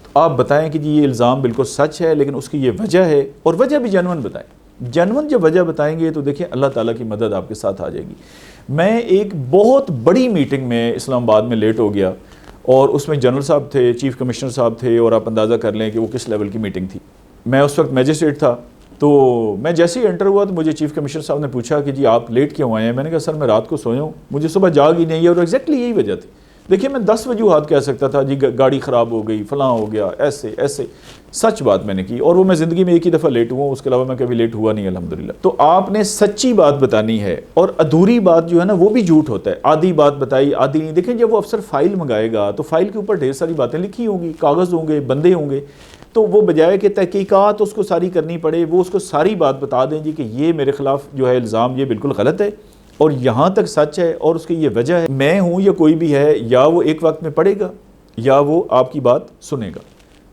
تو آپ بتائیں کہ جی یہ الزام بالکل سچ ہے، لیکن اس کی یہ وجہ ہے، اور وجہ بھی جینون بتائیں۔ جینون جب وجہ بتائیں گے تو دیکھیں اللہ تعالیٰ کی مدد آپ کے ساتھ آ جائے گی۔ میں ایک بہت بڑی میٹنگ میں اسلام آباد میں لیٹ ہو گیا، اور اس میں جنرل صاحب تھے، چیف کمشنر صاحب تھے، اور آپ اندازہ کر لیں کہ وہ کس لیول کی میٹنگ تھی۔ میں اس وقت میجسٹریٹ تھا، تو میں جیسے ہی انٹر ہوا تو مجھے چیف کمشنر صاحب نے پوچھا کہ جی آپ لیٹ کیوں آئے ہیں؟ میں نے کہا سر میں رات کو سویا ہوں، مجھے صبح جاگ ہی نہیں ہے، اور ایگزیکٹلی یہی وجہ تھی۔ دیکھیے میں 10 وجوہات کہہ سکتا تھا، جی گاڑی خراب ہو گئی، فلاں ہو گیا، ایسے ایسے، سچ بات میں نے کی، اور وہ میں زندگی میں ایک ہی دفعہ لیٹ ہوا ہوں، اس کے علاوہ میں کبھی لیٹ ہوا نہیں الحمدللہ۔ تو آپ نے سچی بات بتانی ہے، اور ادھوری بات جو ہے نا وہ بھی جھوٹ ہوتا ہے، آدھی بات بتائی آدھی نہیں۔ دیکھیں جب وہ افسر فائل منگائے گا تو فائل کے اوپر ڈھیر ساری باتیں لکھی ہوں گی، کاغذ ہوں گے، بندے ہوں گے، تو وہ بجائے کہ تحقیقات اس کو ساری کرنی پڑے، وہ اس کو ساری بات بتا دیں جی کہ یہ میرے خلاف جو ہے الزام یہ بالکل غلط ہے، اور یہاں تک سچ ہے، اور اس کی یہ وجہ ہے، میں ہوں یا کوئی بھی ہے، یا وہ ایک وقت میں پڑھے گا یا وہ آپ کی بات سنے گا۔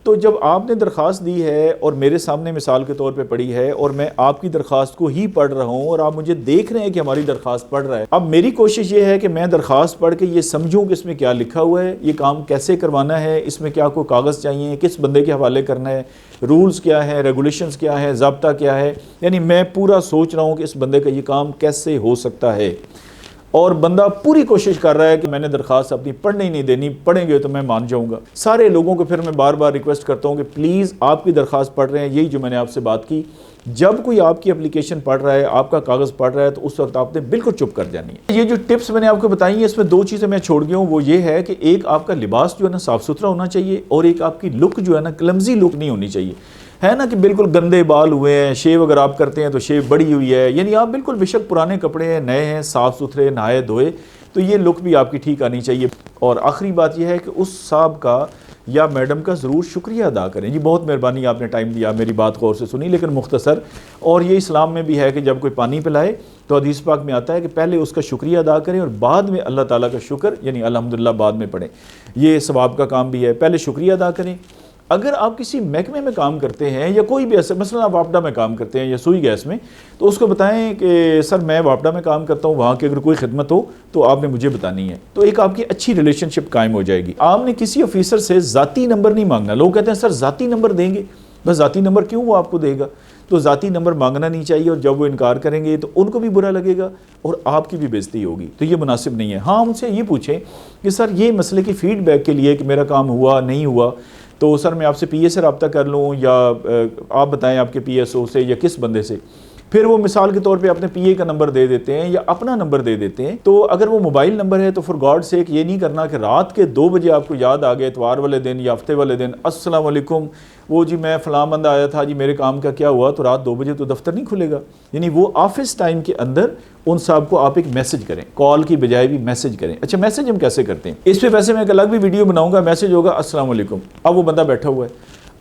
تو جب آپ نے درخواست دی ہے اور میرے سامنے مثال کے طور پہ پڑھی ہے، اور میں آپ کی درخواست کو ہی پڑھ رہا ہوں، اور آپ مجھے دیکھ رہے ہیں کہ ہماری درخواست پڑھ رہا ہے، اب میری کوشش یہ ہے کہ میں درخواست پڑھ کے یہ سمجھوں کہ اس میں کیا لکھا ہوا ہے، یہ کام کیسے کروانا ہے، اس میں کیا کوئی کاغذ چاہیے، کس بندے کے حوالے کرنا ہے، رولز کیا ہے، ریگولیشنز کیا ہے، ضابطہ کیا ہے، یعنی میں پورا سوچ رہا ہوں کہ اس بندے کا یہ کام کیسے ہو سکتا ہے، اور بندہ پوری کوشش کر رہا ہے کہ میں نے درخواست اپنی پڑھنے ہی نہیں دینی، پڑھیں گے تو میں مان جاؤں گا۔ سارے لوگوں کو پھر میں بار بار ریکویسٹ کرتا ہوں کہ پلیز آپ کی درخواست پڑھ رہے ہیں، یہی جو میں نے آپ سے بات کی، جب کوئی آپ کی اپلیکیشن پڑھ رہا ہے، آپ کا کاغذ پڑھ رہا ہے، تو اس وقت آپ نے بالکل چپ کر جانی ہے۔ یہ جو ٹپس میں نے آپ کو بتائی ہیں، اس میں 2 چیزیں میں چھوڑ گیا ہوں، وہ یہ ہے کہ ایک آپ کا لباس جو ہے نا صاف ستھرا ہونا چاہیے، اور ایک آپ کی لک جو ہے نا کلمزی لک نہیں ہونی چاہیے، ہے نا کہ بالکل گندے بال ہوئے ہیں، شیو اگر آپ کرتے ہیں تو شیو بڑی ہوئی ہے، یعنی آپ بالکل بے شک پرانے کپڑے ہیں، نئے ہیں، صاف ستھرے، نہائے دھوئے، تو یہ لک بھی آپ کی ٹھیک آنی چاہیے۔ اور آخری بات یہ ہے کہ اس صاحب کا یا میڈم کا ضرور شکریہ ادا کریں، جی بہت مہربانی آپ نے ٹائم دیا، میری بات غور سے سنی، لیکن مختصر، اور یہ اسلام میں بھی ہے کہ جب کوئی پانی پلائے تو حدیث پاک میں آتا ہے کہ پہلے اس کا شکریہ ادا کریں اور بعد میں اللہ تعالیٰ کا شکر یعنی الحمدللہ بعد میں پڑھیں، یہ ثواب کا کام بھی ہے، پہلے شکریہ ادا کریں۔ اگر آپ کسی محکمے میں کام کرتے ہیں یا کوئی بھی ایسے، مثلا آپ واپڈا میں کام کرتے ہیں یا سوئی گیس میں، تو اس کو بتائیں کہ سر میں واپڈا میں کام کرتا ہوں، وہاں کی اگر کوئی خدمت ہو تو آپ نے مجھے بتانی ہے، تو ایک آپ کی اچھی ریلیشن شپ قائم ہو جائے گی۔ آپ نے کسی آفیسر سے ذاتی نمبر نہیں مانگنا، لوگ کہتے ہیں سر ذاتی نمبر دیں گے، بس ذاتی نمبر کیوں وہ آپ کو دے گا، تو ذاتی نمبر مانگنا نہیں چاہیے، اور جب وہ انکار کریں گے تو ان کو بھی برا لگے گا اور آپ کی بھی بےزتی ہوگی، تو یہ مناسب نہیں ہے۔ ہاں ان سے یہ پوچھیں کہ سر یہ مسئلے کی فیڈ بیک کے لیے کہ میرا کام ہوا نہیں ہوا، تو سر میں آپ سے پی اے سے رابطہ کر لوں، یا آپ بتائیں آپ کے پی ایس او سے یا کس بندے سے، پھر وہ مثال کے طور پہ اپنے پی اے کا نمبر دے دیتے ہیں یا اپنا نمبر دے دیتے ہیں۔ تو اگر وہ موبائل نمبر ہے تو فار گاڈ سیک یہ نہیں کرنا کہ رات کے 2 بجے آپ کو یاد آ گئے اتوار والے دن یا ہفتے والے دن، السلام علیکم وہ جی میں فلاں بندہ آیا تھا جی میرے کام کا کیا ہوا، تو رات 2 بجے تو دفتر نہیں کھلے گا، یعنی وہ آفس ٹائم کے اندر ان صاحب کو آپ ایک میسج کریں، کال کی بجائے بھی میسج کریں۔ اچھا میسج ہم کیسے کرتے ہیں، اس پہ ویسے میں ایک الگ بھی ویڈیو بناؤں گا، میسج ہوگا السلام علیکم، اب وہ بندہ بیٹھا ہوا ہے،